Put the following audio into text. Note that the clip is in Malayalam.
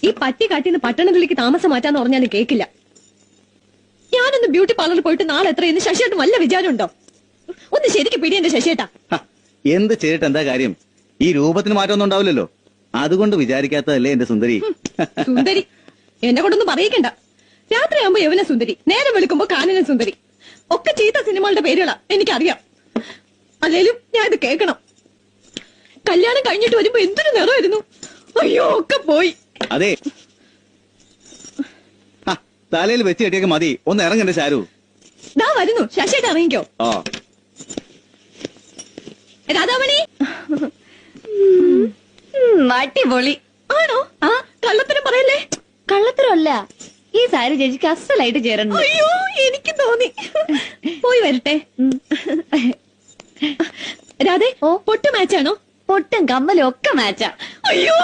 ഈ പറ്റി കാട്ടിന്ന് പട്ടണത്തിലേക്ക് താമസം മാറ്റാന്ന് പറഞ്ഞാലും കേക്കില്ല. ഞാനൊന്ന് ബ്യൂട്ടി പാർലറിൽ പോയിട്ട് നാളെ എത്രയെന്ന് ശശിയേട്ടൻ വല്ല വിചാരമുണ്ടോ? ഒന്ന് ശരിക്ക് പിടി എന്റെ ശശിയേട്ടാ. എന്ത് ചെയ്തിട്ട് എന്താ കാര്യം? ഈ രൂപത്തിന് മാറ്റമൊന്നും ഉണ്ടാവില്ലല്ലോ. അതുകൊണ്ട് വിചാരിക്കാത്തതല്ലേ എന്റെ സുന്ദരി. സുന്ദരി എന്നെ കൊണ്ടൊന്നും പറയിക്കണ്ട. രാത്രിയാകുമ്പോ യവന സുന്ദരി, നേരം വെളുക്കുമ്പോ കാനന സുന്ദരി, ഒക്കെ ചീത്ത സിനിമകളുടെ പേരുകളാ എനിക്കറിയാം. അല്ലേലും ഞാൻ ഇത് കേൾക്കണം. കല്യാണം കഴിഞ്ഞിട്ട് വരുമ്പോ എന്തൊരു നിറമായിരുന്നു. അയ്യോ ഒക്കെ പോയി. അതെ, തലയിൽ വെച്ച് കെട്ടിയൊക്കെ മതി. ഒന്ന് ഇറങ്ങണ്ടേ ശാരു? ദാ വരുന്നു. ശശിയേട്ട ഇറങ്ങിക്കോ. രാധാമണി അടിപൊളി ആണോ? ആ കള്ളത്തരം പറയല്ലേ. കള്ളത്തരമല്ല, ഈ സാരി ചേച്ചിക്ക് അസലായിട്ട് ചേരണം. അയ്യോ എനിക്ക് തോന്നി. പോയി വരട്ടെ. രാധേ, പൊട്ട് മാച്ചാണോ? പൊട്ടും കമ്മലും ഒക്കെ മാച്ചാ. അയ്യോ